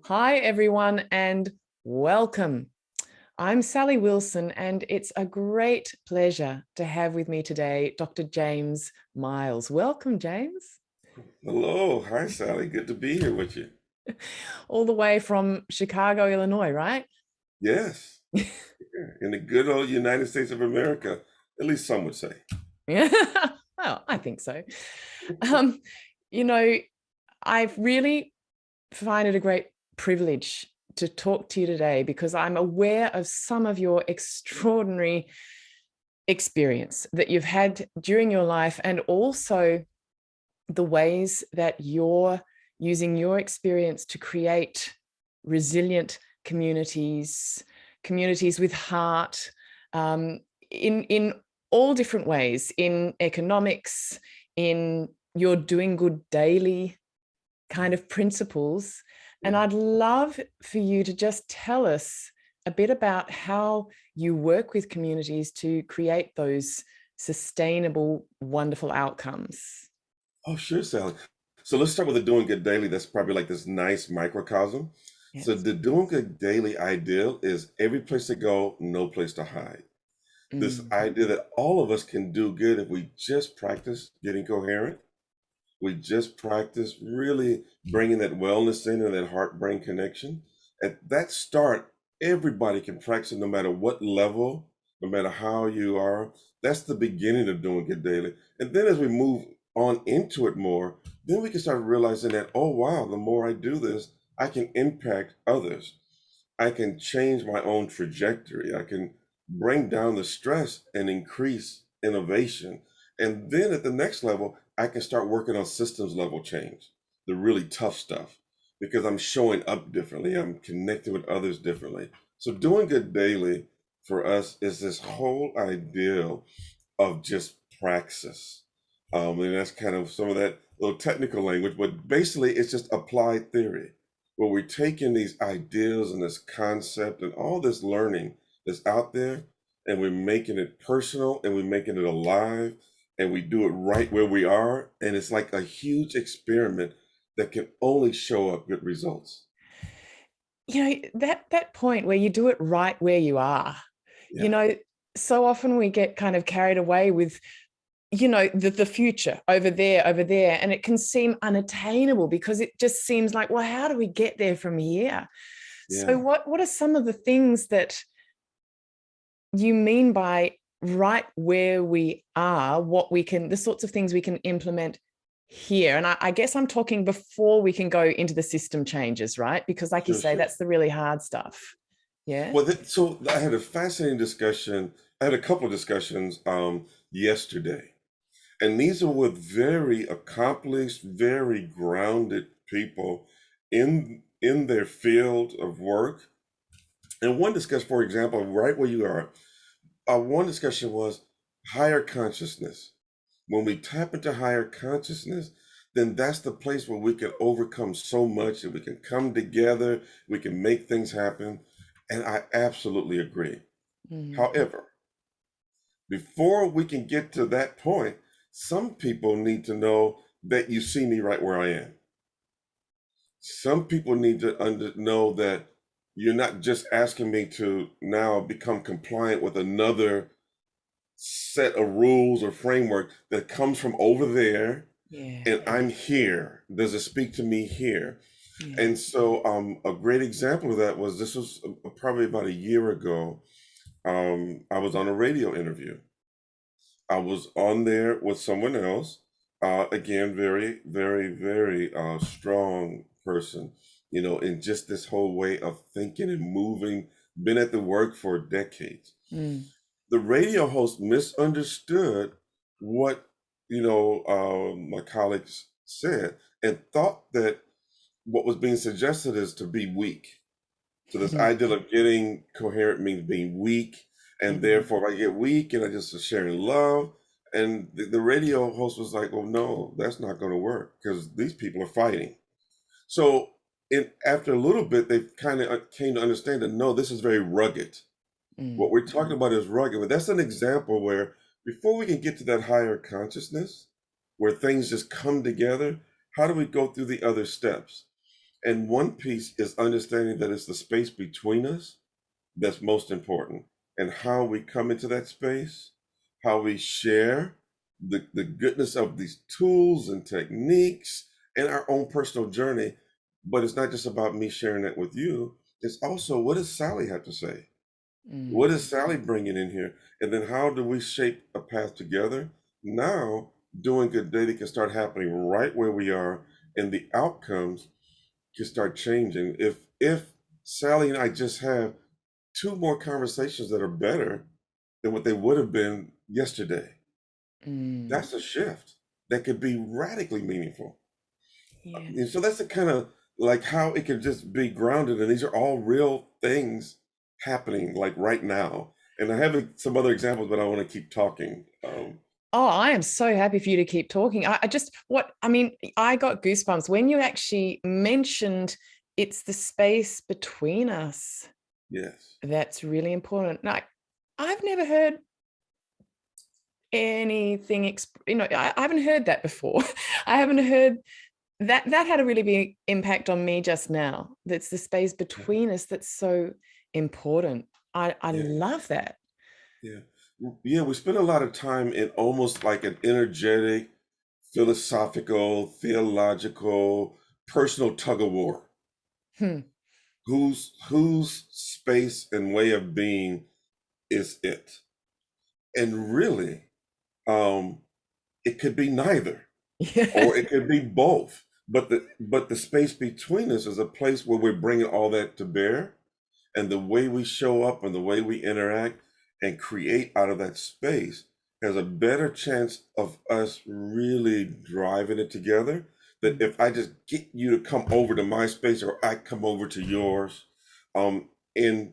Hi, everyone, and welcome. I'm Sally Wilson, and it's a great pleasure to have with me today Dr. James Miles. Welcome, James, Hello, hi Sally. Good to be here with you. all the way from Chicago, Illinois, right? Yes, in the good old United States of America, at least some would say. Yeah, well, I think so. Um, you know, I really find it a great privilege to talk to you today because I'm aware of some of your extraordinary experience that you've had during your life, and also the ways that you're using your experience to create resilient communities, communities with heart, in all different ways, in economics, in your doing good daily kind of principles. And Yeah. I'd love for you to just tell us a bit about how you work with communities to create those sustainable, wonderful outcomes. Oh, sure, Sally. So let's start with the doing good daily. That's probably like this nice microcosm. So Yes. the doing good daily ideal is every place to go, no place to hide. This Mm. idea that all of us can do good if we just practice getting coherent. We just practice really bringing that wellness in and that heart brain connection. At that start, everybody can practice it no matter what level, no matter how you are. That's the beginning of doing it daily. And then as we move on into it more, then we can start realizing that, oh, wow, the more I do this, I can impact others. I can change my own trajectory. I can bring down the stress and increase innovation. And then at the next level, I can start working on systems level change, the really tough stuff, because I'm showing up differently. I'm connecting with others differently. So doing good daily for us is this whole ideal of just praxis. And that's kind of some of that little technical language, but basically it's just applied theory where we're taking these ideas and this concept and all this learning that's out there and we're making it personal and we're making it alive and we do it right where we are. And it's like a huge experiment that can only show up good results. That point where you do it right where you are, you Yeah, know, so often we get kind of carried away with the future over there, and it can seem unattainable because it just seems like, well, how do we get there from here? So yeah, what are some of the things that you mean by right where we are, the sorts of things we can implement here? And I guess I'm talking before we can go into the system changes, right? Because like you sure, say, sure. that's the really hard stuff. Yeah. So I had a fascinating discussion. I had a couple of discussions yesterday. And these are with very accomplished, very grounded people in their field of work. And one discussion, for example, right where you are, one discussion was higher consciousness. When we tap into higher consciousness, then that's the place where we can overcome so much and we can come together, we can make things happen. And I absolutely agree. Mm. However, before we can get to that point, some people need to know that you see me right where I am. Some people need to know that you're not just asking me to now become compliant with another set of rules or framework that comes from over there Yeah. and I'm here. Does it speak to me here? Yeah. And so a great example of that was this was probably about a year ago. I was on a radio interview. I was on there with someone else. Again, very, very, very strong person, in just this whole way of thinking and moving, been at the work for decades. Mm. The radio host misunderstood what, my colleagues said and thought that what was being suggested is to be weak. So this idea of getting coherent means being weak, and Mm. therefore if I get weak and I just sharing love. And the radio host was like, "Well, no, that's not going to work because these people are fighting." So after a little bit, they kind of came to understand that no, this is very rugged. What Mm. we're talking about is rugged, but that's an example where before we can get to that higher consciousness, where things just come together, how do we go through the other steps? And one piece is understanding that it's the space between us that's most important, and how we come into that space, how we share the goodness of these tools and techniques and our own personal journey. But it's not just about me sharing that with you. It's also, what does Sally have to say? What Mm, is Sally bringing in here? And then how do we shape a path together? Now, doing good data can start happening right where we are, and the outcomes can start changing. If Sally and I just have two more conversations that are better than what they would have been yesterday, mm, that's a shift that could be radically meaningful. And yes. so that's the kind of like how it can just be grounded, and these are all real things happening like right now. And I have some other examples, but I want to keep talking. Oh, I am so happy for you to keep talking. I just, I mean, I got goosebumps when you actually mentioned it's the space between us Yes. that's really important. Now, I've never heard anything, I haven't heard that before. I haven't heard that. That had a really big impact on me just now. That's the space between us that's so important. I Yeah. love that. Yeah. Yeah. We spend a lot of time in almost like an energetic, philosophical, theological, personal tug of war. Hmm. Whose space and way of being is it? And really, um, it could be neither, or Yes. it could be both. But the space between us is a place where we're bringing all that to bear, and the way we show up and the way we interact and create out of that space has a better chance of us really driving it together than Mm, if I just get you to come over to my space or I come over to yours. And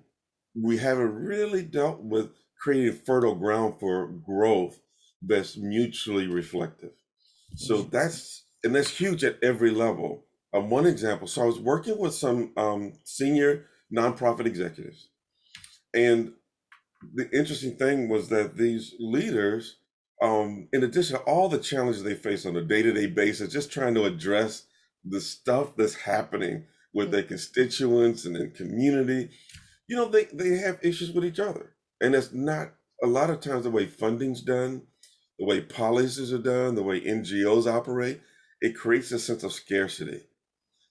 we haven't really dealt with creating fertile ground for growth that's mutually reflective. So yeah. that's huge at every level. One example. So I was working with some senior nonprofit executives, and the interesting thing was that these leaders, in addition to all the challenges they face on a day-to-day basis, just trying to address the stuff that's happening with Yeah. their constituents and in community, they have issues with each other. And it's not a lot of times the way funding's done, the way policies are done, the way NGOs operate, it creates a sense of scarcity.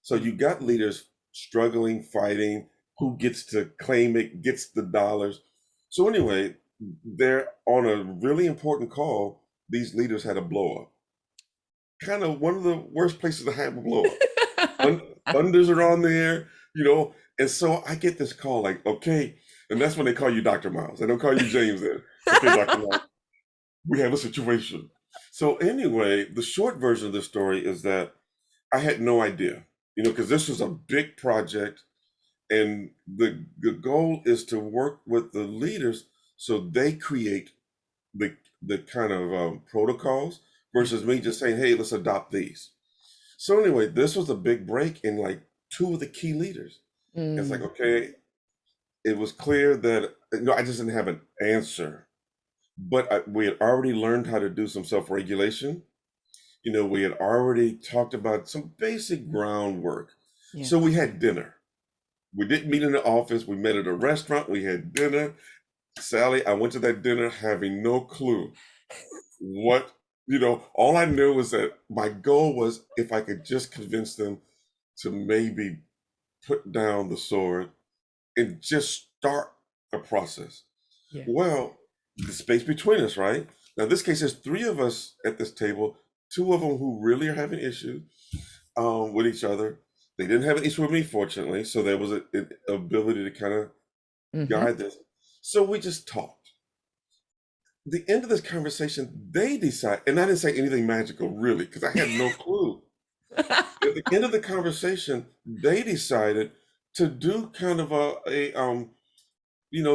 So Mm. you got leaders struggling, fighting, who gets to claim it, gets the dollars. So anyway, they're on a really important call. These leaders had a blow up. Kind of one of the worst places to have a blow up. Funders are on there, and so I get this call like, okay, and that's when they call you Dr. Miles. They don't call you James then. Okay, Dr. Miles, we have a situation. So anyway, the short version of the story is that I had no idea, because this was a big project, and the goal is to work with the leaders so they create the kind of protocols Yeah. versus me just saying, hey, let's adopt these. So anyway, this was a big break in like two of the key leaders. It's like, Mm, okay, it was clear that I just didn't have an answer, but we had already learned how to do some self-regulation. We had already talked about some basic groundwork. yeah. So we had dinner. We didn't meet in the office. We met at a restaurant. We had dinner. Sally, I went to that dinner having no clue what, all I knew was that my goal was if I could just convince them to maybe put down the sword and just start a process. Yeah. Well, the space between us, right? Now, in this case, there's three of us at this table, two of them who really are having issues with each other. They didn't have an issue with me, fortunately, so there was an ability to kind of Hmm. guide this. So we just talked. The end of this conversation, they decide, and I didn't say anything magical, really, because I had no clue. At the end of the conversation, they decided to do kind of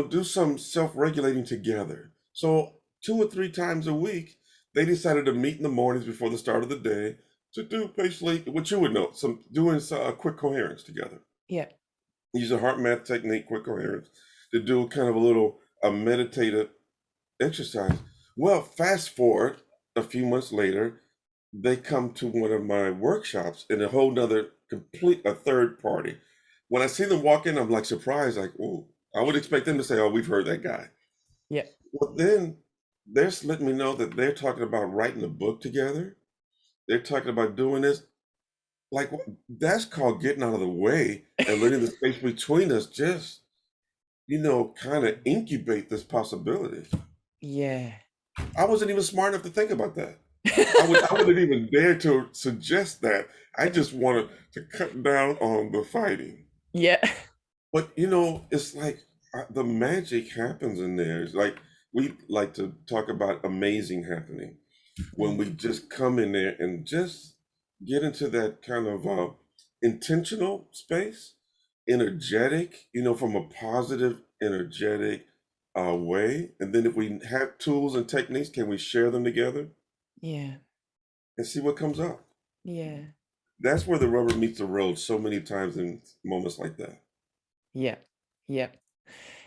do some self-regulating together. So 2 or 3 times a week, they decided to meet in the mornings before the start of the day to do basically what you would know, some doing a quick coherence together. Yeah. Use a heart math technique, quick coherence, to do kind of a meditative exercise. Well, fast forward a few months later, they come to one of my workshops in a whole nother a third party. When I see them walk in, I'm like surprised, like, oh, I would expect them to say, oh, we've heard that guy. Yeah. Well, then they're letting me know that they're talking about writing a book together. They're talking about doing this. Like, that's called getting out of the way and letting the space between us just, kind of incubate this possibility. Yeah. I wasn't even smart enough to think about that. I wouldn't even dare to suggest that. I just wanted to cut down on the fighting. Yeah. But it's like the magic happens in there. It's like we like to talk about amazing happening when we Mm. just come in there and just get into that kind of intentional space, energetic, from a positive, energetic way. And then if we have tools and techniques, can we share them together Yeah. and see what comes up? Yeah. That's where the rubber meets the road so many times in moments like that. Yeah. Yeah.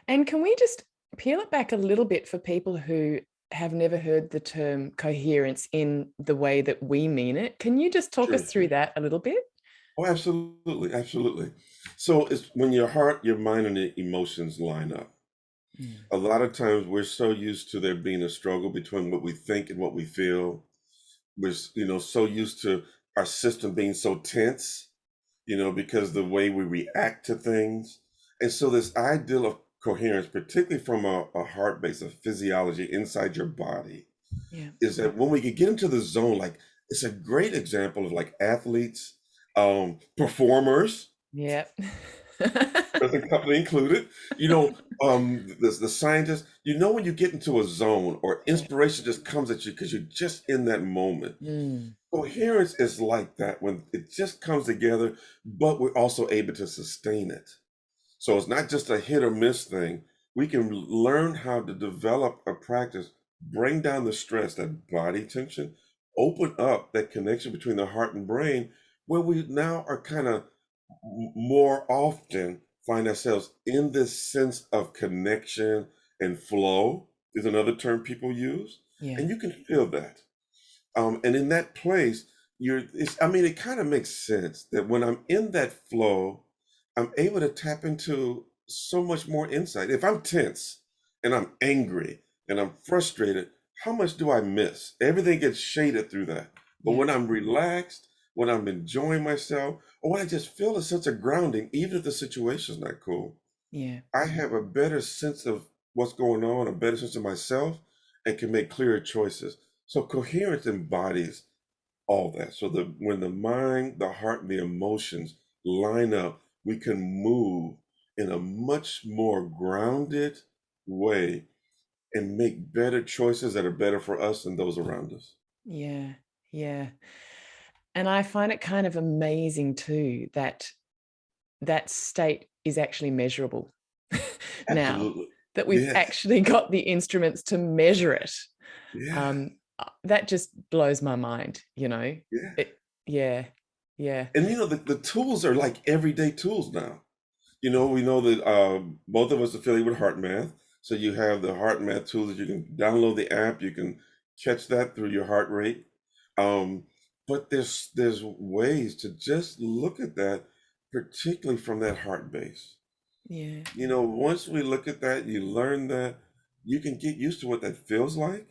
And can we just peel it back a little bit for people who have never heard the term coherence in the way that we mean it? Can you just talk us Sure. through that a little bit? Oh, absolutely, absolutely. So it's when your heart, your mind, and your emotions line up. Mm. A lot of times we're so used to there being a struggle between what we think and what we feel. We're, so used to our system being so tense, because the way we react to things. And so this ideal of coherence, particularly from a heart base of physiology inside your body, Yeah. is that when we can get into the zone, like it's a great example of like athletes, performers, Yeah. present company included, the scientists, when you get into a zone or Yeah. inspiration just comes at you because you're just in that moment. Mm. Coherence is like that when it just comes together, but we're also able to sustain it. So it's not just a hit or miss thing. We can learn how to develop a practice, bring down the stress, that body tension, open up that connection between the heart and brain, where we now are kind of more often find ourselves in this sense of connection and flow, is another term people use. Yeah. And you can feel that. And in that place, it kind of makes sense that when I'm in that flow, I'm able to tap into so much more insight. If I'm tense and I'm angry and I'm frustrated, how much do I miss? Everything gets shaded through that. But Yeah. when I'm relaxed, when I'm enjoying myself, or when I just feel a sense of grounding, even if the situation's not cool, Yeah. I have a better sense of what's going on, a better sense of myself, and can make clearer choices. So coherence embodies all that. So that when the mind, the heart, and the emotions line up, we can move in a much more grounded way and make better choices that are better for us and those around us. Yeah. Yeah. And I find it kind of amazing too that that state is actually measurable now, Absolutely. that we've Yes. actually got the instruments to measure it. Yeah. That just blows my mind, Yeah. It, yeah, yeah, And the tools are like everyday tools now. We know that both of us are familiar with heart math. So you have the heart math tool that you can download the app. You can catch that through your heart rate. Um, but there's ways to just look at that, particularly from that heart base. yeah. Once we look at that, you learn that you can get used to what that feels like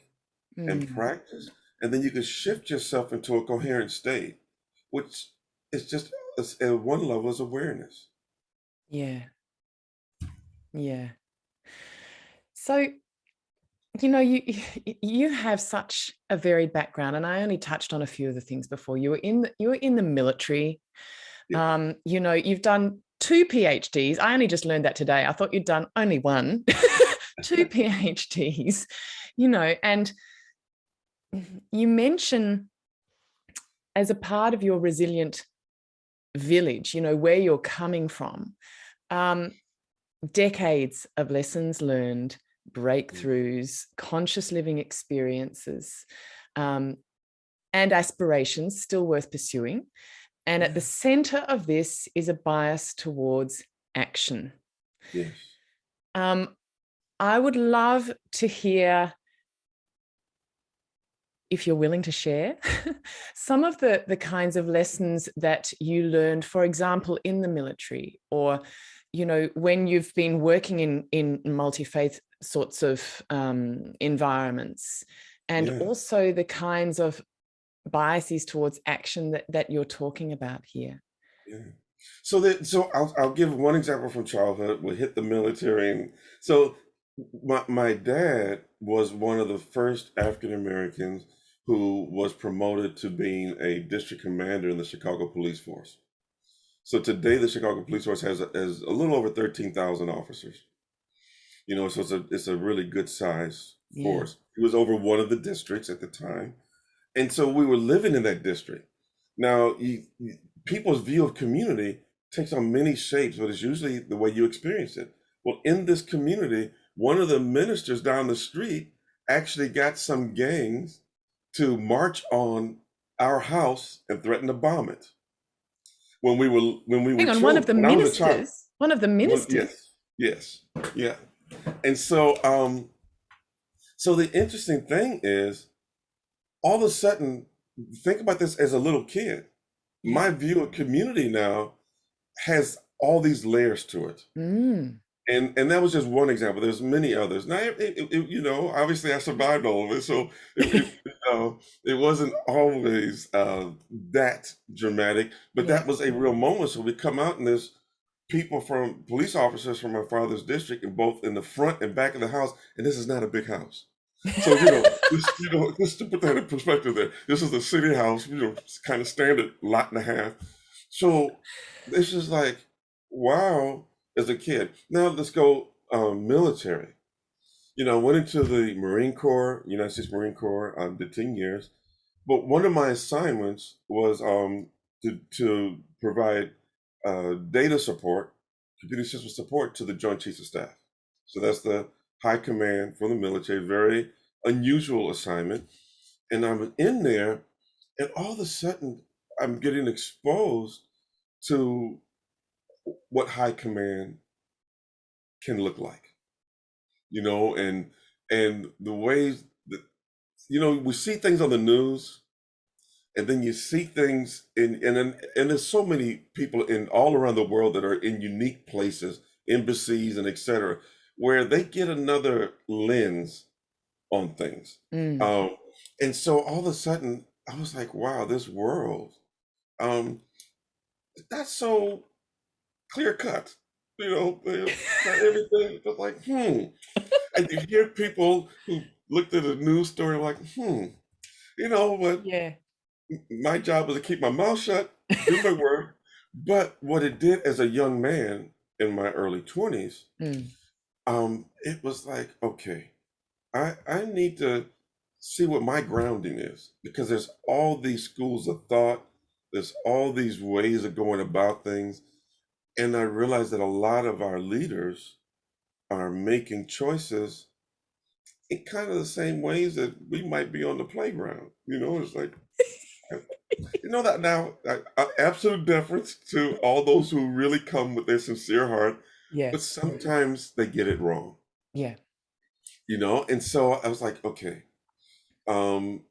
and Mm, practice, and then you can shift yourself into a coherent state, which is just at one level is awareness. yeah, yeah. So, you you have such a varied background, and I only touched on a few of the things before. You were in the military. Yes. You've done two PhDs. I only just learned that today. I thought you'd done only one. Two PhDs, and you mention as a part of your resilient village, where you're coming from, um, decades of lessons learned, breakthroughs, conscious living experiences, um, and aspirations still worth pursuing. And at the Yeah. center of this is a bias towards action. Yes. Um, I would love to hear if you're willing to share, some of the kinds of lessons that you learned, for example, in the military, or, you know, when you've been working in multi-faith sorts of environments, and Yeah, also the kinds of biases towards action that you're talking about here. yeah. So I'll give one example from childhood. We hit the military, and so my dad was one of the first African Americans who was promoted to being a district commander in the Chicago Police Force. So today, the Chicago Police Force has a little over 13,000 officers. You know, so it's a really good size Yeah. force. He was over one of the districts at the time, and so we were living in that district. Now, people's view of community takes on many shapes, but it's usually the way you experience it. Well, in this community, one of the ministers down the street actually got some gangs to march on our house and threaten to bomb it when we were Hang on, one of children. the When I was a child, ministers, one of the ministers. yes, yes, yeah. And so the interesting thing is, all of a sudden, think about this as a little kid. Yeah. My view of community now has all these layers to it. Mm. And that was just one example. There's many others. Now, you know, obviously I survived all of it, so it wasn't always that dramatic, but Yeah. that was a real moment. So we come out, and there's people from police officers from my father's district, and both in the front and back of the house, and this is not a big house. So just to put that in perspective, there, this is a city house, kind of standard lot and a half. So this is like, wow, as a kid. Now let's go military. You know, I went into the Marine Corps, United States Marine Corps, did 10 years. But one of my assignments was to provide data support, computer system support to the Joint Chiefs of Staff. So that's the high command for the military, very unusual assignment. And I'm in there, and all of a sudden, I'm getting exposed to what high command can look like, you know, and the ways that, we see things on the news, and then you see things and there's so many people in all around the world that are in unique places, embassies and etc., where they get another lens on things. Mm. um and so all of a sudden I was like, wow, this world, um that's so clear cut, not everything, but like, and you hear people who looked at a news story like, but Yeah. my job was to keep my mouth shut, do my work. But what it did as a young man in my early 20s, Mm. it was like, okay, I need to see what my grounding is, because there's all these schools of thought, there's all these ways of going about things. And I realized that a lot of our leaders are making choices in kind of the same ways that we might be on the playground. It's like, that now, absolute deference to all those who really come with their sincere heart, but Yes. sometimes they get it wrong, Yeah. and so I was like, okay,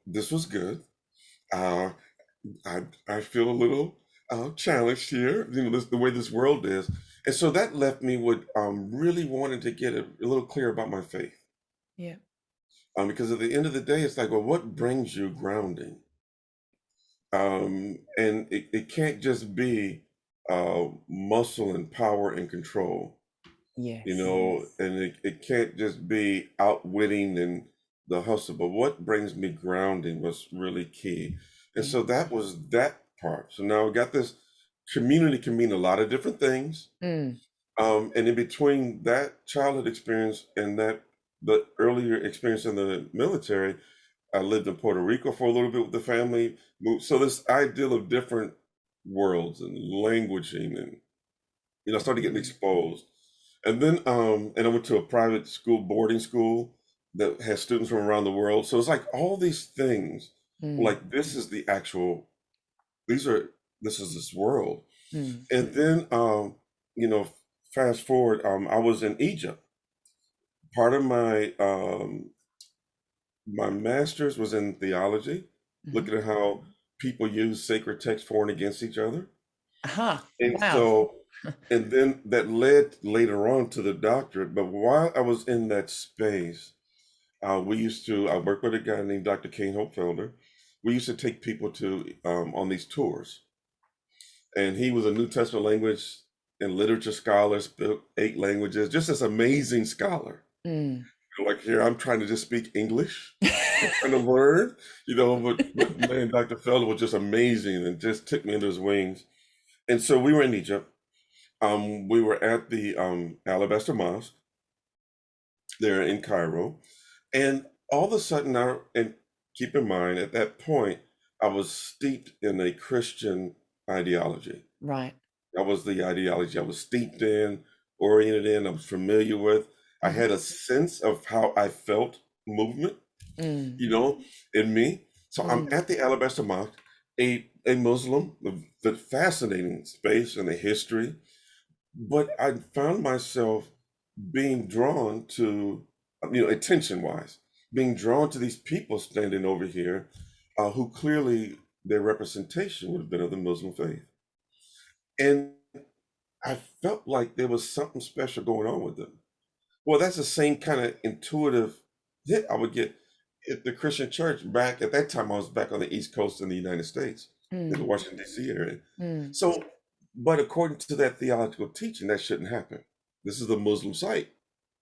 this was good. Uh, I feel a little challenged here, the way this world is. And so that left me with really wanting to get a little clear about my faith. Yeah. Because at the end of the day, it's like, well, what brings you grounding? And it can't just be muscle and power and control, Yes. and it can't just be outwitting and the hustle. But what brings me grounding was really key. And Yeah. so that was that part. So now I got this. Community can mean a lot of different things. Mm. And in between that childhood experience and the earlier experience in the military, I lived in Puerto Rico for a little bit with the family. So this ideal of different worlds and languaging, and I started getting Mm. exposed. And then and I went to a private school, boarding school, that has students from around the world. So it's like all these things, Mm. like these are this is this world. Mm. And then you know, fast forward, I was in Egypt. Part of my my master's was in theology, Mhm. looking at how people use sacred text for and against each other. Aha. And Wow. so, and then that led later on to the doctorate. But while I was in that space, I worked with a guy named Dr. Kane Hopefelder. We used to take people to on these tours, and he was a New Testament language and literature scholar, spoke 8 languages, just this amazing scholar. Mm. Like here, I'm trying to just speak English, trying to learn, but man, Dr. Felder was just amazing and just took me under his wings. And so we were in Egypt. We were at the Alabaster Mosque there in Cairo, and all of a sudden, and keep in mind, at that point, I was steeped in a Christian ideology. Right. That was the ideology I was steeped in, oriented in, I was familiar with. I Mhm. had a sense of how I felt movement, Mm. you know, in me. So I'm Mm. at the Alabaster Mosque, a Muslim, the fascinating space and the history, but I found myself being drawn to, attention wise, being drawn to these people standing over here who clearly their representation would have been of the Muslim faith. And I felt like there was something special going on with them. Well, that's the same kind of intuitive hit I would get at the Christian church back at that time. I was back on the East Coast in the United States, in the Mm. Washington, D.C. area. Mm. So, but according to that theological teaching, that shouldn't happen. This is a Muslim site.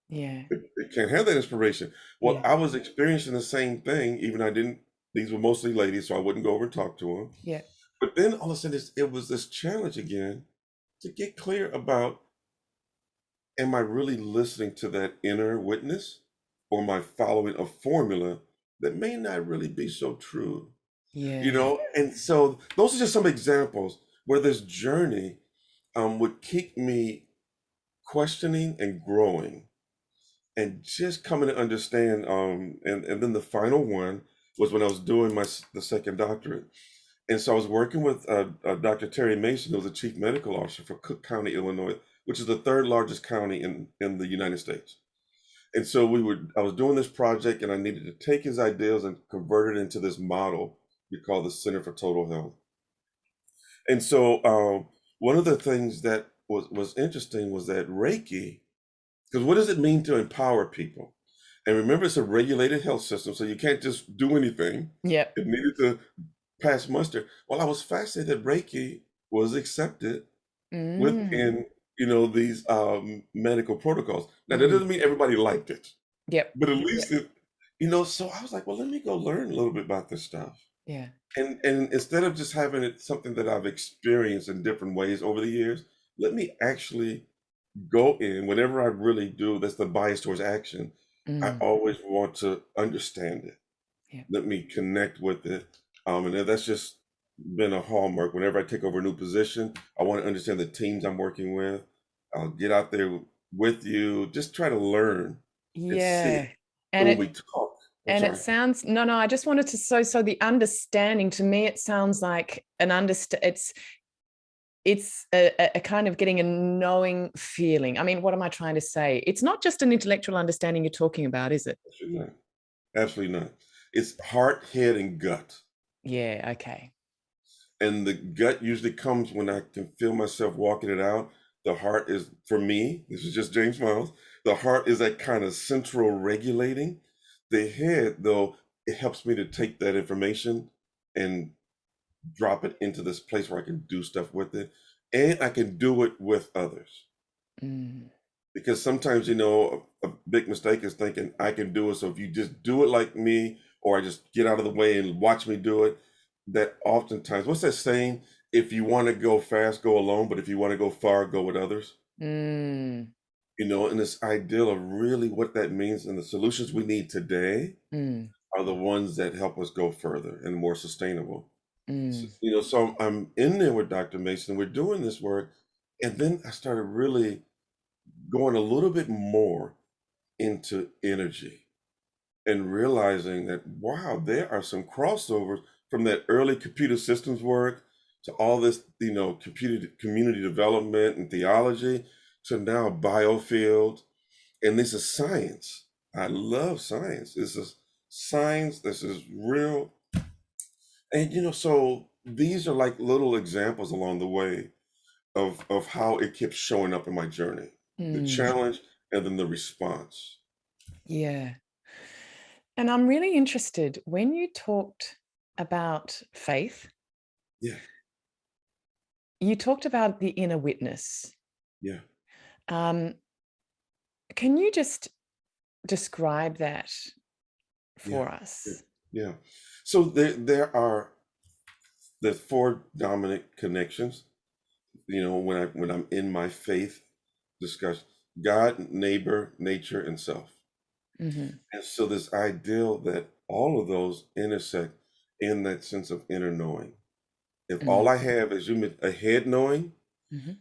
Yeah. It can't have that inspiration. Well, Yeah. I was experiencing the same thing, even I didn't, these were mostly ladies, so I wouldn't go over and talk to them. Yeah. But then all of a sudden, it was this challenge again to get clear about, am I really listening to that inner witness, or am I following a formula that may not really be so true? Yeah. And so those are just some examples where this journey would keep me questioning and growing and just coming to understand. And then the final one was when I was doing the second doctorate. And so I was working with Dr. Terry Mason, who was the chief medical officer for Cook County, Illinois, which is the third largest county in the United States. And so I was doing this project, and I needed to take his ideas and convert it into this model we call the Center for Total Health. And so one of the things that was interesting was that Reiki, because what does it mean to empower people? And remember, it's a regulated health system, so you can't just do anything. Yep. It needed to pass muster. Well, I was fascinated that Reiki was accepted Mm. within, these medical protocols. Now, that Mm. doesn't mean everybody liked it, Yep. but at Yep. least so I was like, well, let me go learn a little bit about this stuff. Yeah. And instead of just having it something that I've experienced in different ways over the years, let me actually go in whenever I really do. That's the bias towards action. I Mm. always want to understand it. Yeah. Let me connect with it. And that's just been a hallmark. Whenever I take over a new position, I want to understand the teams I'm working with. I'll get out there with you, just try to learn and see. Yeah. So And when it we talk, I'm and it sorry. sounds no, I just wanted to so the understanding to me it sounds like an it's a kind of getting a knowing feeling. I mean, what am I trying to say? It's not just an intellectual understanding you're talking about, is it? Absolutely not. Absolutely not. It's heart, head, and gut. Yeah, okay. And the gut usually comes when I can feel myself walking it out. The heart is, for me, this is just James Miles, the heart is that kind of central regulating. The head, though, it helps me to take that information and drop it into this place where I can do stuff with it. And I can do it with others. Mm. Because sometimes, a big mistake is thinking I can do it. So if you just do it like me, or I just get out of the way and watch me do it, that oftentimes, what's that saying? If you want to go fast, go alone, but if you want to go far, go with others. Mm. And this ideal of really what that means and the solutions we need today Mm. are the ones that help us go further and more sustainable. So, Mm. so I'm in there with Dr. Mason. We're doing this work. And then I started really going a little bit more into energy and realizing that, wow, there are some crossovers from that early computer systems work to all this, computer community development and theology to now biofield. And this is science. I love science. This is signs this is real. And so these are like little examples along the way of how it kept showing up in my journey, the Mm, challenge and then the response. yeah. And I'm really interested when you talked about faith, Yeah, you talked about the inner witness. yeah, Um, can you just describe that yeah, for yeah, us? yeah. So there are the four dominant connections. When I'm in my faith discussion: God, neighbor, nature, and self. Hmm. And so this ideal that all of those intersect in that sense of inner knowing. If all Mm, I have is a head knowing, hmm.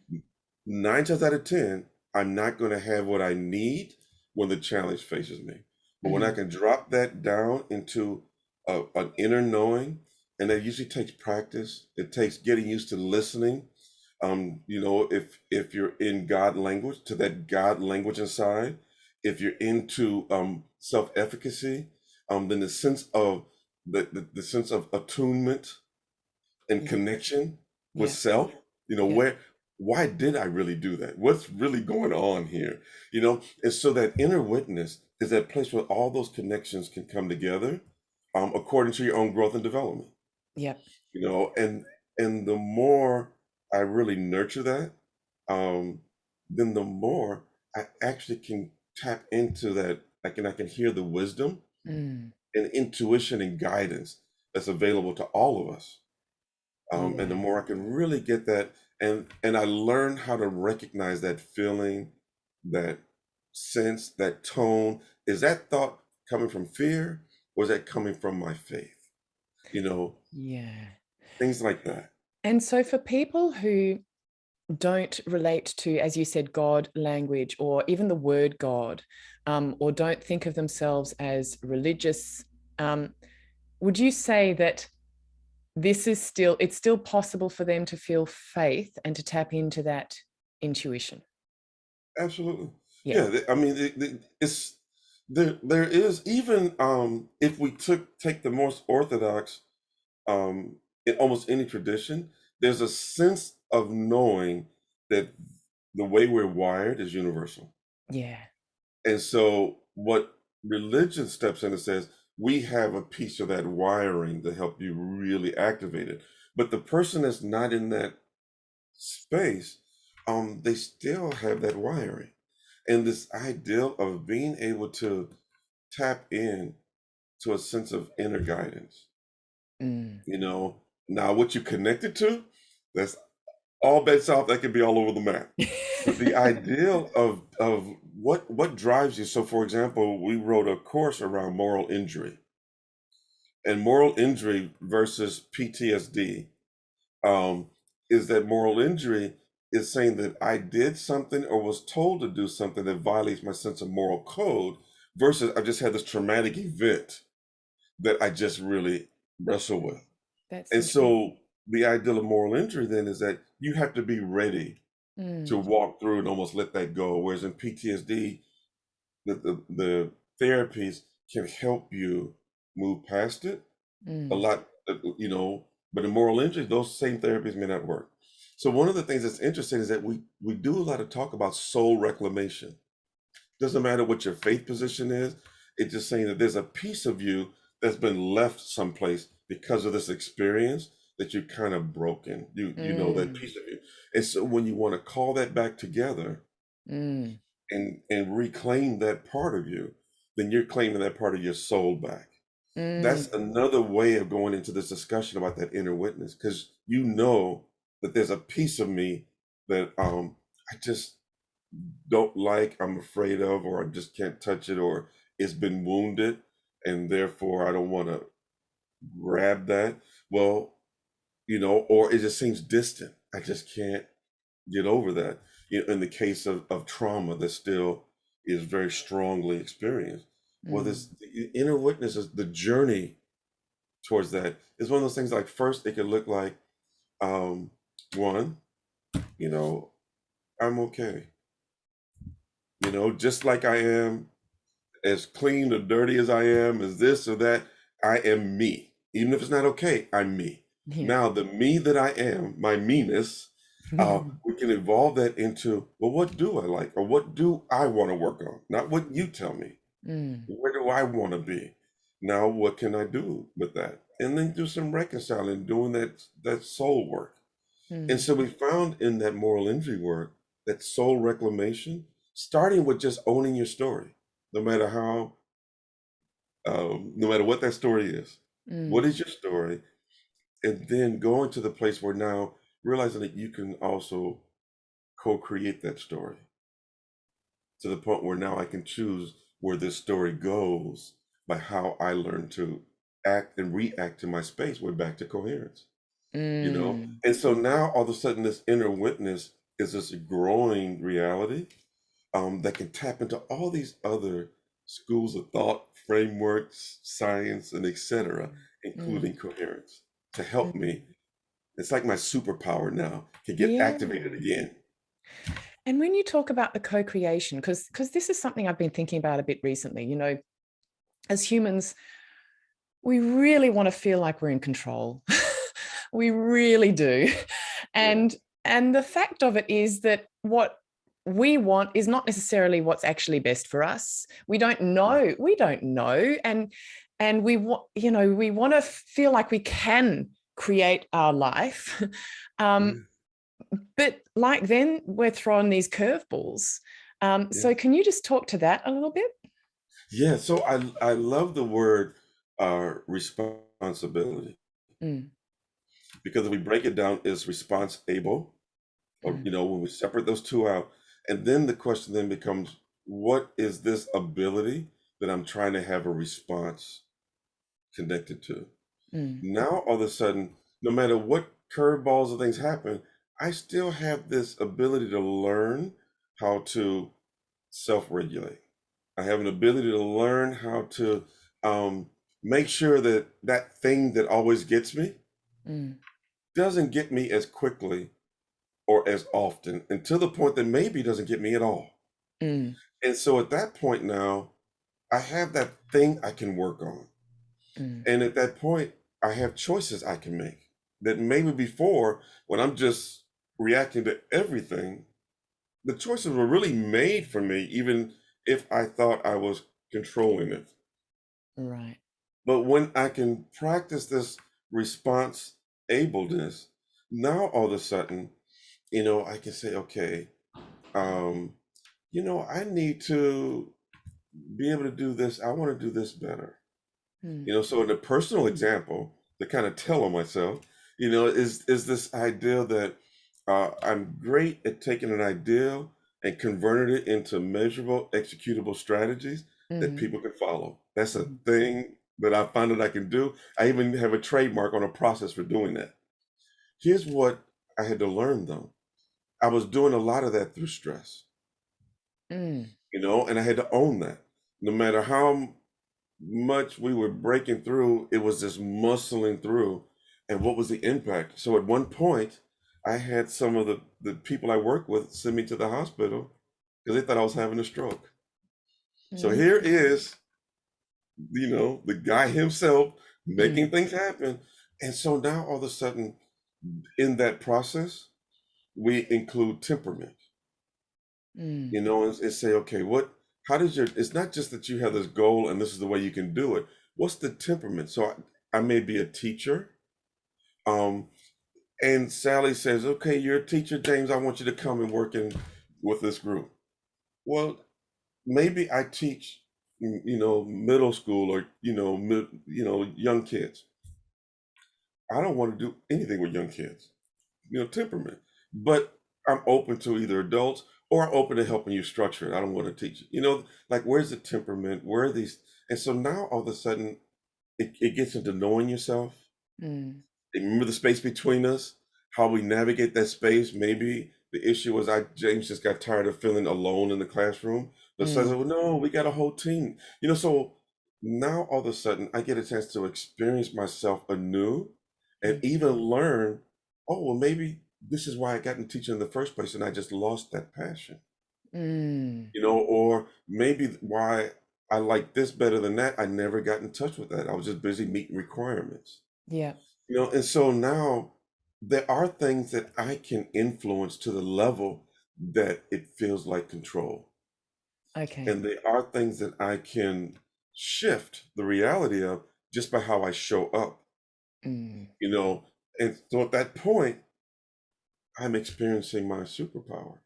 9 times out of 10, I'm not going to have what I need when the challenge faces me. But when I Hmm. can drop that down into an inner knowing, and that usually takes practice, it takes getting used to listening. If you're in God language, to that God language inside, if you're into self-efficacy, then the sense of attunement and Yeah. connection with Yeah. self, Yeah. why did I really do that? What's really going on here? And so that inner witness is that place where all those connections can come together, according to your own growth and development. Yep. And the more I really nurture that, um, then the more I actually can tap into that. I can hear the wisdom Mm, and intuition and guidance that's available to all of us. And the yeah. more I can really get that, and I learn how to recognize that feeling, that sense, that tone. Is that thought coming from fear, or is that coming from my faith? You know, Yeah. things like that. And so for people who don't relate to, as you said, God language or even the word God, or don't think of themselves as religious, um, would you say that it's still possible for them to feel faith and to tap into that intuition? Absolutely. Yeah. Yeah. I mean, it's there. There is even if we take the most orthodox in almost any tradition, there's a sense of knowing that the way we're wired is universal. Yeah. And so what religion steps in and says, we have a piece of that wiring to help you really activate it. But the person that's not in that space, they still have that wiring. And this ideal of being able to tap in to a sense of inner guidance, Mm. you know. Now what you connected to, that's all bets off, that could be all over the map. But the ideal of what drives you. So for example, we wrote a course around moral injury and moral injury versus PTSD. um, is that moral injury is saying that I did something or was told to do something that violates my sense of moral code, versus I just had this traumatic event that I just really wrestle with. That's And interesting. so the ideal of moral injury then is that you have to be ready to Mm, walk through and almost let that go. Whereas in PTSD, the therapies can help you move past it a mm, lot, but in moral injury, those same therapies may not work. So one of the things that's interesting is that we do a lot of talk about soul reclamation. Doesn't matter what your faith position is. It's just saying that there's a piece of you that's been left someplace because of this experience that you kind of broken. You know that mm, piece of you. And so when you want to call that back together mm, and reclaim that part of you, then you're claiming that part of your soul back. That's mm, another way of going into this discussion about that inner witness, because you know that there's a piece of me that I just don't like, I'm afraid of, or I just can't touch it, or it's been wounded, and therefore I don't want to grab that. Well, or it just seems distant. I just can't get over that. In the case of trauma that still is very strongly experienced. Well, this mm, the inner witness is the journey towards that. It's one of those things, like first it could look like, um one, you know I'm okay, just like I am, as clean or dirty as I am, as this or that, I am me. Even if it's not okay, I'm me. Yeah. Now, the me that I am, my meanness, we can evolve that into, well, what do I like? Or what do I want to work on? Not what you tell me. Mm, Where do I want to be? Now, what can I do with that? And then do some reconciling, doing that soul work. And mm, so we found in that moral injury work that soul reclamation, starting with just owning your story, no matter how, no matter what that story is. What mm, is your story? And then going to the place where now realizing that you can also co-create that story to the point where now I can choose where this story goes by how I learn to act and react to my space. We're back to coherence, you know? mm, And so now all of a sudden this inner witness is this growing reality that can tap into all these other schools of thought, frameworks, science, and etc., mm, including coherence, to help me. mm. It's like my superpower now can get Yeah. activated again. And when you talk about the co-creation, because this is something I've been thinking about a bit recently, as humans, we really want to feel like we're in control. We really do. Yeah, And the fact of it is that what we want is not necessarily what's actually best for us. We don't yeah, know. We don't know. And we want, we want to feel like we can create our life. Um, yeah, but like then we're throwing these curveballs. yeah. So can you just talk to that a little bit? Yeah, so I love the word responsibility Mm, because if we break it down, it's response able, or mm, when we separate those two out, and then the question then becomes, what is this ability that I'm trying to have a response connected to? mm, Now all of a sudden, no matter what curveballs or things happen, I still have this ability to learn how to self-regulate. I have an ability to learn how to make sure that that thing that always gets me mm, doesn't get me as quickly or as often, and to the point that maybe doesn't get me at all. mm, And so at that point now, I have that thing I can work on. mm, And at that point, I have choices I can make that maybe before, when I'm just reacting to everything, the choices were really made for me, even if I thought I was controlling it. right. But when I can practice this response ableness, now all of a sudden, I can say, okay, um, I need to be able to do this. I want to do this better. Mm, So in a personal example, to kind of tell on myself, is this idea that I'm great at taking an ideal and converting it into measurable, executable strategies that mm, people can follow. That's a mm, thing that I found that I can do. I even have a trademark on a process for doing that. Here's what I had to learn though. I was doing a lot of that through stress, mm, and I had to own that. No matter how much we were breaking through, it was just muscling through. And what was the impact? So at one point, I had some of the people I worked with send me to the hospital because they thought I was having a stroke. So mm, here is, the guy himself making mm, things happen. And so now all of a sudden, in that process, we include temperament, mm, and say, okay, how does it's not just that you have this goal and this is the way you can do it. What's the temperament? So I may be a teacher. Um, and Sally says, okay, you're a teacher, James. I want you to come and work with this group. Well, maybe I teach, middle school or, young kids. I don't want to do anything with young kids, temperament. But I'm open to either adults or I'm open to helping you structure it. I don't want to teach it. Like where's the temperament? Where are these? And so now all of a sudden it gets into knowing yourself. mm, Remember the space between us, how we navigate that space. Maybe the issue was James just got tired of feeling alone in the classroom. But says, mm, well, no, we got a whole team. So now all of a sudden I get a chance to experience myself anew and mm, even learn, oh, well, maybe this is why I got into teaching in the first place and I just lost that passion. mm, Or maybe why I like this better than that. I never got in touch with that. I was just busy meeting requirements. Yeah. And so now there are things that I can influence to the level that it feels like control. Okay. And there are things that I can shift the reality of just by how I show up, Mm. you know. And so at that point, I'm experiencing my superpower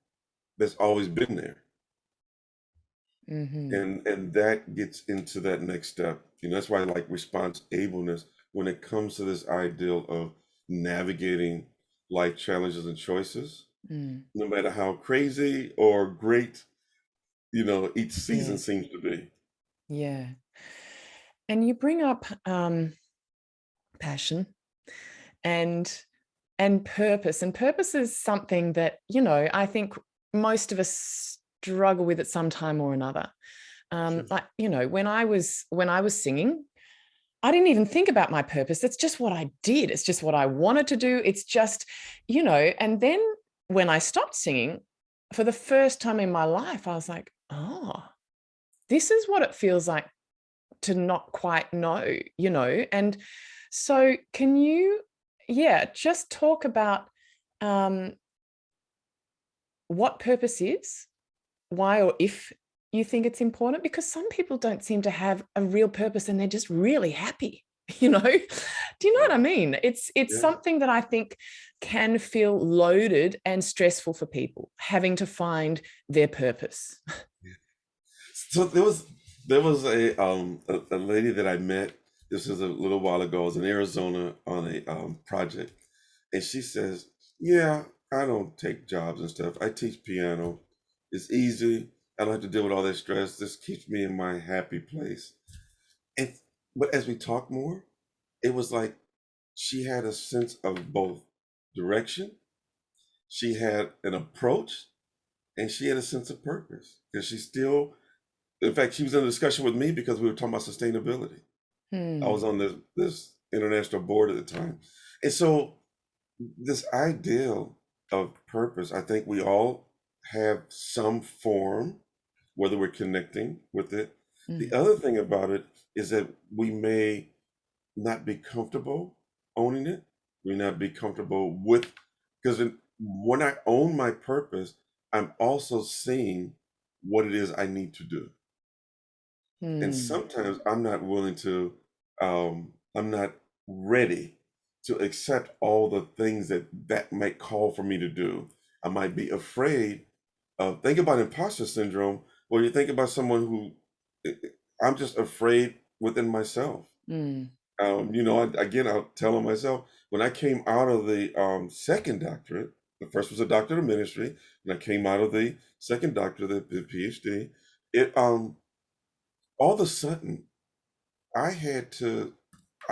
that's always been there. Mm-hmm. And that gets into that next step. That's why I like response ableness when it comes to this ideal of navigating life challenges and choices, Mm. no matter how crazy or great, each season Yeah. seems to be. Yeah. And you bring up passion and purpose. And purpose is something that, I think most of us struggle with at some time or another. Sure. Like, when I was singing, I didn't even think about my purpose. That's just what I did. It's just what I wanted to do. It's just, and then when I stopped singing, for the first time in my life, I was like, oh, this is what it feels like to not quite know. And so can you, yeah, just talk about um, what purpose is, why or if you think it's important, because some people don't seem to have a real purpose and they're just really happy. Do you know what I mean? It's Yeah. something that I think can feel loaded and stressful for people, having to find their purpose. So there was a lady that I met. This was a little while ago. I was in Arizona on a project, and she says, "Yeah, I don't take jobs and stuff. I teach piano. It's easy. I don't have to deal with all that stress. This keeps me in my happy place." And but as we talked more, it was like she had a sense of both direction. She had an approach, and she had a sense of purpose because she still, in fact, she was in a discussion with me because we were talking about sustainability. I Hmm. was on this international board at the time. And so this ideal of purpose, I think we all have some form, whether we're connecting with it. The Mm. other thing about it is that we may not be comfortable owning it. We may not be comfortable with, because when I own my purpose, I'm also seeing what it is I need to do. And Hmm. sometimes I'm not ready to accept all the things that might call for me to do. I might be afraid of, think about imposter syndrome, where you think about someone who, I'm just afraid within myself. Hmm. Again, I'll tell on myself, when I came out of the second doctorate, the first was a doctorate of ministry, and I came out of the second doctorate, the PhD, it all of a sudden I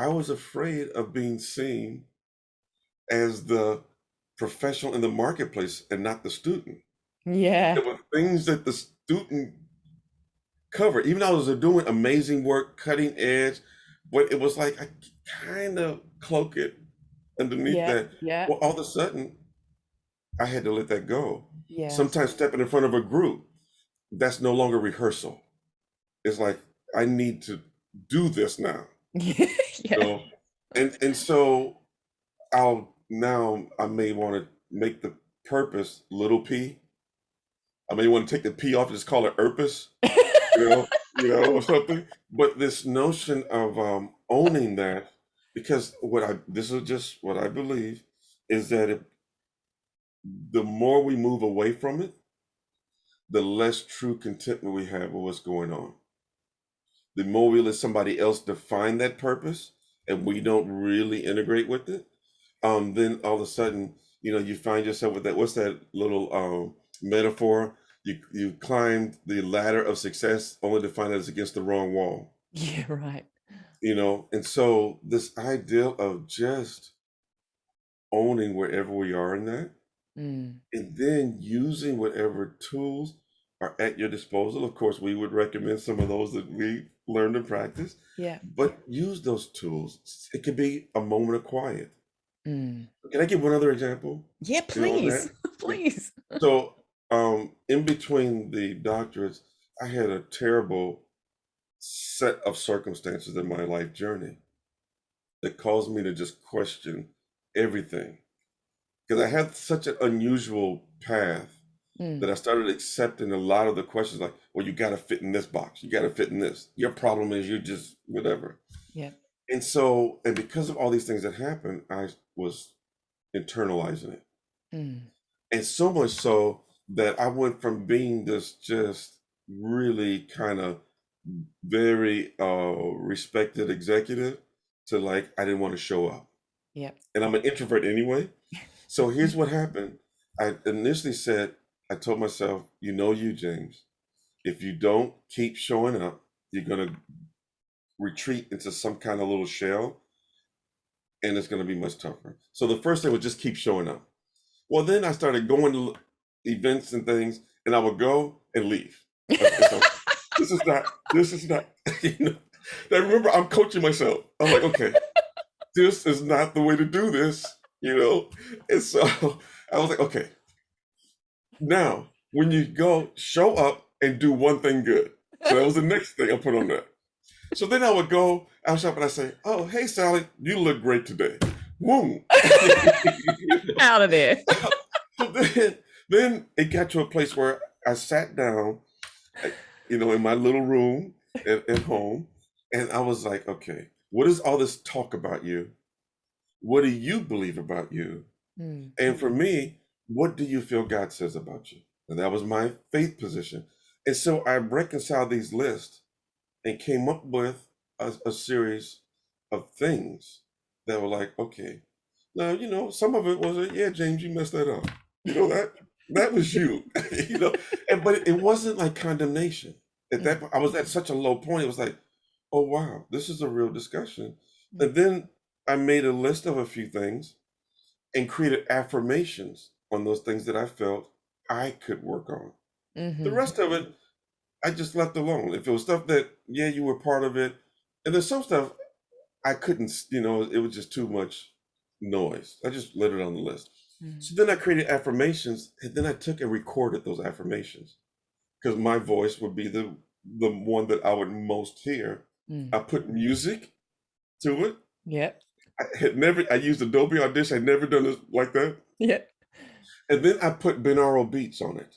was afraid of being seen as the professional in the marketplace and not the student. Yeah. There were things that the student covered, even though I was doing amazing work, cutting edge, but it was like I kind of cloak it underneath Yeah. that. Yeah. Well, all of a sudden, I had to let that go. Yeah. Sometimes stepping in front of a group, that's no longer rehearsal. It's like I need to do this now. You Yeah. know? And so I may want to make the purpose little p. I may want to take the p off and just call it purpose, or something. But this notion of owning that, because this is just what I believe, is that the more we move away from it, the less true contentment we have with what's going on. The more we let somebody else define that purpose, and we don't really integrate with it, then all of a sudden, you find yourself with that. What's that little metaphor? You climb the ladder of success only to find that it's against the wrong wall. Yeah. Right. And so this idea of just owning wherever we are in that, Mm. and then using whatever tools are at your disposal. Of course, we would recommend some of those that we learned and practice, Yeah. but use those tools. It could be a moment of quiet. Mm. Can I give one other example? Yeah, On please. that? Yeah. Please. So, in between the doctorates, I had a terrible set of circumstances in my life journey that caused me to just question everything. Because I had such an unusual path that I started accepting a lot of the questions like, well, you got to fit in this box. You got to fit in this. Your problem is you just whatever. Yeah. And so, and because of all these things that happened, I was internalizing it. Mm. And so much so that I went from being this just really kind of very respected executive to like, I didn't want to show up. Yeah. And I'm an introvert anyway. So here's what happened. I initially said, I told myself, you know, you, James, if you don't keep showing up, you're going to retreat into some kind of little shell and it's going to be much tougher. So the first thing was just keep showing up. Well, then I started going to events and things and I would go and leave. So this is not, you know, I remember I'm coaching myself. I'm like, okay, this is not the way to do this, you know? And so I was like, okay, now when you go, show up and do one thing good. So that was the next thing I put on there. So then I would go out shop and I say, oh, hey, Sally, you look great today. Boom. Out of there. So then it got to a place where I sat down, you know, in my little room at home, and I was like, okay, what is all this talk about you? What do you believe about you? Mm. And for me, what do you feel God says about you? And that was my faith position. And so I reconciled these lists and came up with a series of things that were like, okay, now, you know, some of it was, yeah, James, you messed that up. You know, that was you, you know, but it wasn't like condemnation. At that point, I was at such a low point. It was like, oh, wow, this is a real discussion. And then I made a list of a few things and created affirmations on those things that I felt I could work on. The rest of it, I just left alone. If it was stuff that, yeah, you were part of it, and there's some stuff I couldn't, you know, it was just too much noise. I just let it on the list. So then I created affirmations, and then I took and recorded those affirmations because my voice would be the one that I would most hear. I put music to it. Yep. I used Adobe Audition. I'd never done this like that. Yeah. And then I put binaural beats on it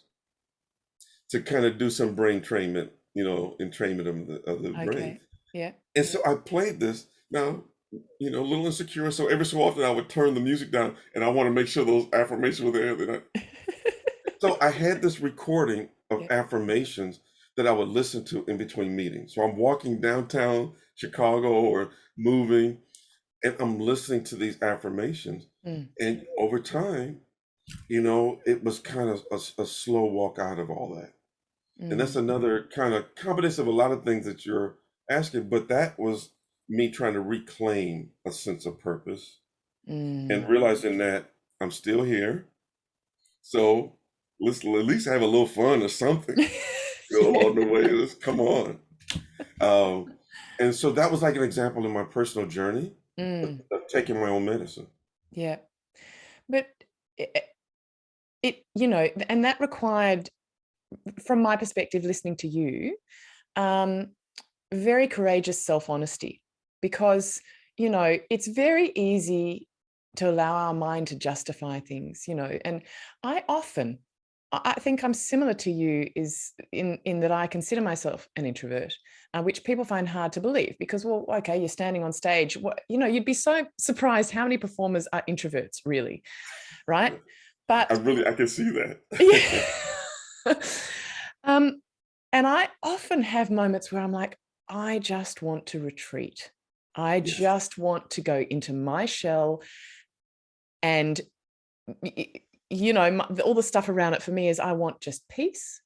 to kind of do some brain trainment, you know, entrainment of the brain. Okay. Yeah. And so I played this. Now, you know, a little insecure. So every so often I would turn the music down and I want to make sure those affirmations were there. So I had this recording of affirmations that I would listen to in between meetings. So I'm walking downtown Chicago or moving and I'm listening to these affirmations. And over time, you know, it was kind of a slow walk out of all that. And that's another kind of combination of a lot of things that you're asking, but that was me trying to reclaim a sense of purpose and realizing that I'm still here. So let's at least have a little fun or something, you know, along the way. Let's come on. And so that was like an example in my personal journey of taking my own medicine. Yeah. But it, you know, and that required, from my perspective, listening to you, very courageous self-honesty, because, you know, it's very easy to allow our mind to justify things, you know, and I think I'm similar to you is in that I consider myself an introvert, which people find hard to believe because, well, okay, you're standing on stage. You know, you'd be so surprised how many performers are introverts, really, right? But I can see that. yeah. And I often have moments where I'm like, I just want to retreat. I just want to go into my shell. And, you know, all the stuff around it for me is I want just peace.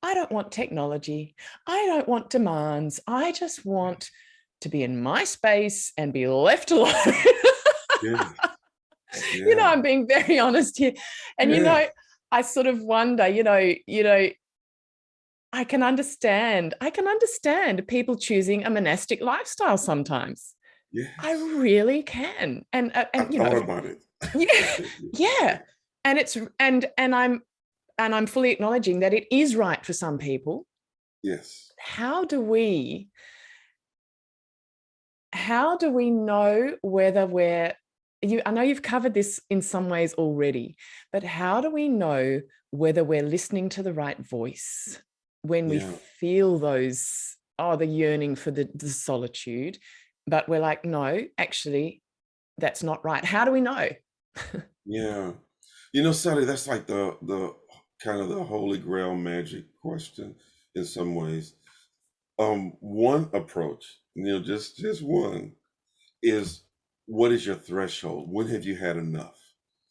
I don't want technology. I don't want demands. I just want to be in my space and be left alone. Yeah. You know, I'm being very honest here. And, you know, I sort of wonder, you know, I can understand people choosing a monastic lifestyle sometimes. Yes. I really can. And you know, thought about it. yeah. And it's, and I'm fully acknowledging that it is right for some people. Yes. How do we know whether I know you've covered this in some ways already, but how do we know whether we're listening to the right voice when we Yeah. feel the yearning for the solitude, but we're like, no, actually, that's not right. How do we know? Yeah. Sally, that's like the kind of the holy grail magic question in some ways. One approach, just one, is what is your threshold? When have you had enough?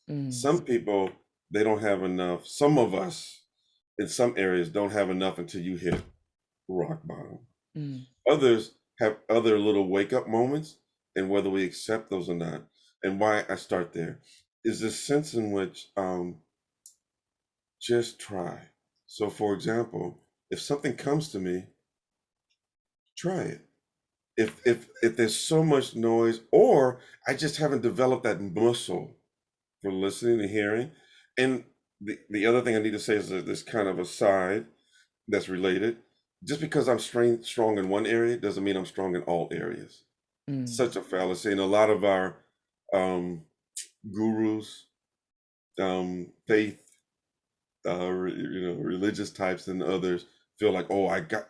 Mm, Some people, they don't have enough. Some of us in some areas don't have enough until you hit rock bottom. mm, Others have other little wake up moments, and whether we accept those or not. And why I start there is this sense in which just try. So, for example, if something comes to me, try it. If there's so much noise, or I just haven't developed that muscle for listening and hearing. And the other thing I need to say is that this kind of aside that's related. Just because I'm strong in one area doesn't mean I'm strong in all areas. mm, Such a fallacy. And a lot of our um, gurus, faith, religious types and others feel like, oh, I got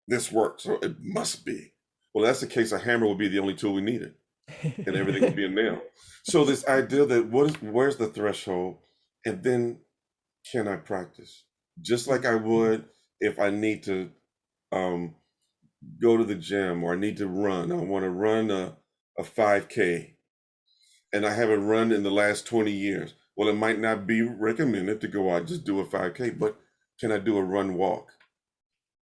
this work, so it must be. Well, that's the case. A hammer would be the only tool we needed, and everything would be a nail. So this idea that where's the threshold, and then can I practice? Just like I would if I need to um, go to the gym or I need to run. I want to run a 5K and I haven't run in the last 20 years. Well, it might not be recommended to go out and just do a 5K, but can I do a run walk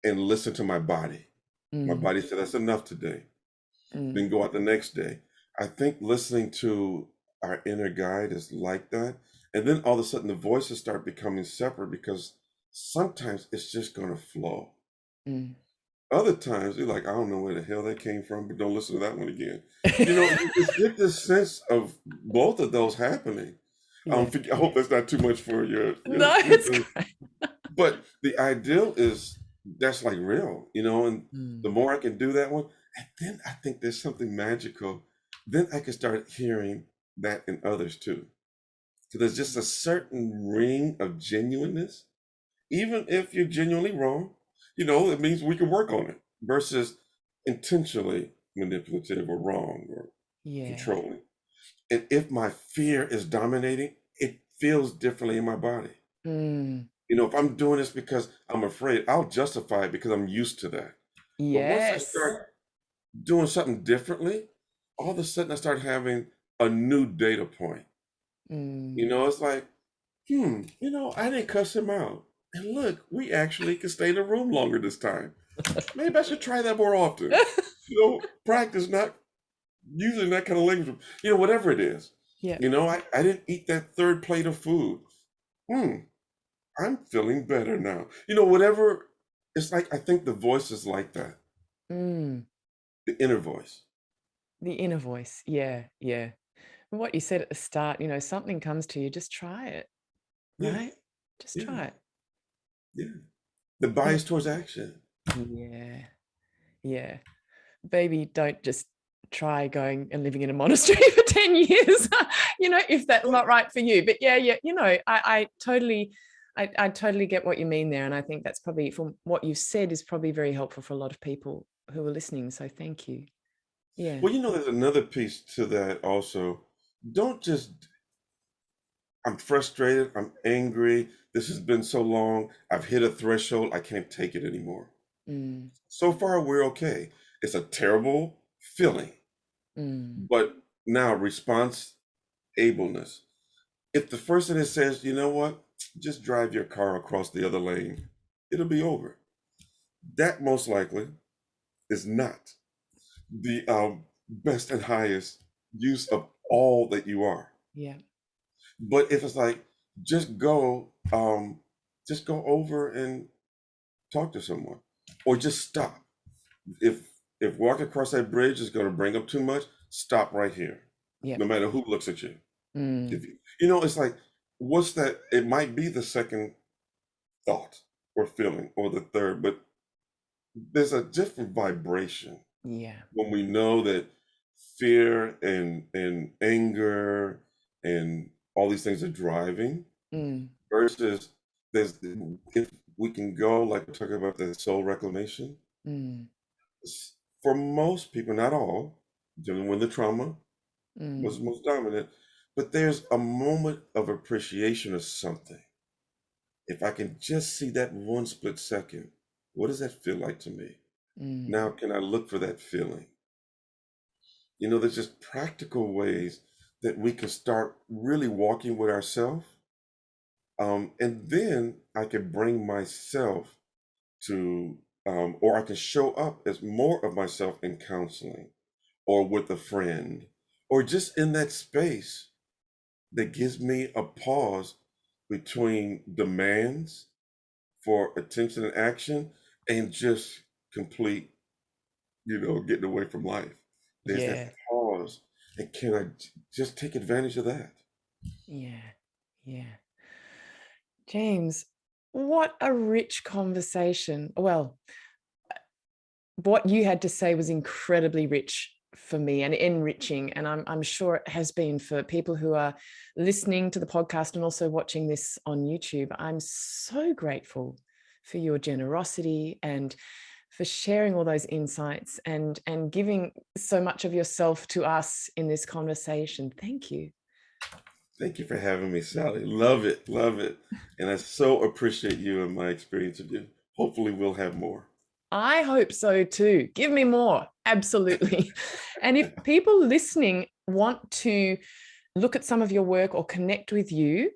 and listen to my body? My mm, body said that's enough today. mm, Then go out the next day. I think listening to our inner guide is like that. And then all of a sudden the voices start becoming separate because sometimes it's just going to flow. mm. Other times you're like, I don't know where the hell that came from, but don't listen to that one again. You just get this sense of both of those happening. Yeah. I hope that's not too much for No, it's great. but the ideal is that's like real, and the Mm, more I can do that one, and then I think there's something magical. Then I can start hearing that in others too. So there's just a certain ring of genuineness even if you're genuinely wrong, it means we can work on it versus intentionally manipulative or wrong or yeah. controlling. And if my fear is dominating, it feels differently in my body. Mm, If I'm doing this because I'm afraid, I'll justify it because I'm used to that. But once I yes. start doing something differently, all of a sudden I start having a new data point. Mm. It's like, I didn't cuss him out. And look, we actually can stay in the room longer this time. Maybe I should try that more often. Practice not using that kind of language. Whatever it is. Yeah. I didn't eat that third plate of food. Hmm, I'm feeling better now. Whatever. It's like I think the voice is like that. Mm. The inner voice. The inner voice. Yeah. Yeah. And what you said at the start, something comes to you, just try it, Yeah, right? Just yeah, try it. yeah. The Yeah. bias towards action. Yeah. Yeah. Baby, don't just try going and living in a monastery for 10 years, if that's not right for you. But yeah, yeah, I totally get what you mean there. And I think that's probably, from what you've said, is probably very helpful for a lot of people who are listening. So thank you. Yeah. Well, there's another piece to that also. Don't just I'm frustrated. I'm angry. This has been so long. I've hit a threshold. I can't take it anymore. Mm, So far, we're okay. It's a terrible feeling, mm, but now response ableness. If the first thing it says, you know what, just drive your car across the other lane, it'll be over. That most likely is not the best and highest use of all that you are. yeah. But if it's like, just go, just go over and talk to someone, or just stop. If walking across that bridge is going to bring up too much, stop right here, Yeah. no matter who looks at you. Mm, If it's like, what's that? It might be the second thought or feeling or the third, but there's a different vibration Yeah. when we know that fear and anger and all these things are driving Mm, versus there's if we can go like we're talking about the soul reclamation mm, for most people, not all, dealing with the trauma was mm, most dominant, but there's a moment of appreciation of something. If I can just see that one split second, what does that feel like to me? mm, Now, can I look for that feeling? There's just practical ways that we can start really walking with ourselves. And then I can bring myself to, or I can show up as more of myself in counseling or with a friend or just in that space that gives me a pause between demands for attention and action and just complete, getting away from life. There's that yeah. pause. And can I just take advantage of that? Yeah. Yeah. James, what a rich conversation. Well, what you had to say was incredibly rich for me and enriching. And I'm sure it has been for people who are listening to the podcast and also watching this on YouTube. I'm so grateful for your generosity and for sharing all those insights and giving so much of yourself to us in this conversation. Thank you. Thank you for having me, Sally. Love it. Love it. And I so appreciate you and my experience with you. Hopefully, we'll have more. I hope so too. Give me more. Absolutely. And if people listening want to look at some of your work or connect with you,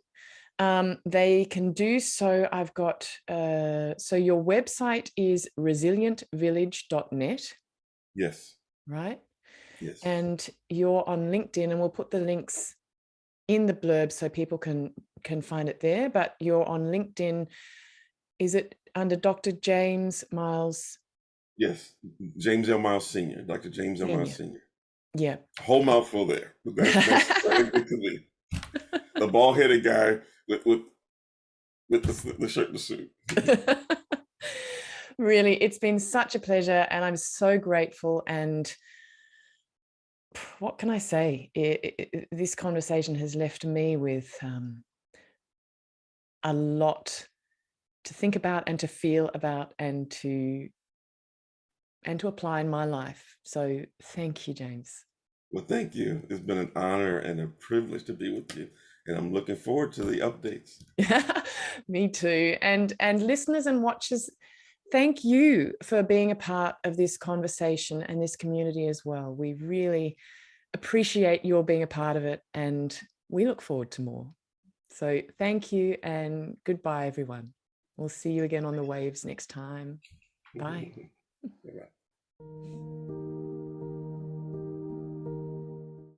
they can do so. I've got, so your website is resilientvillage.net, Yes. right? Yes. And you're on LinkedIn, and we'll put the links in the blurb so people can find it there. But you're on LinkedIn. Is it under Dr. James Miles Yes. James L. Miles Sr., Dr. James L. Miles Senior? Sr. Yeah. Whole mouthful there. But that's it to me. The bald headed guy with the shirt and the suit. Really, it's been such a pleasure, and I'm so grateful. And what can I say? This conversation has left me with a lot to think about and to feel about and to apply in my life. So thank you, James. Well, thank you. It's been an honor and a privilege to be with you. And I'm looking forward to the updates. Me too. And listeners and watchers, thank you for being a part of this conversation and this community as well. We really appreciate your being a part of it, and we look forward to more. So thank you and goodbye, everyone. We'll see you again on the waves next time. Bye. Bye-bye.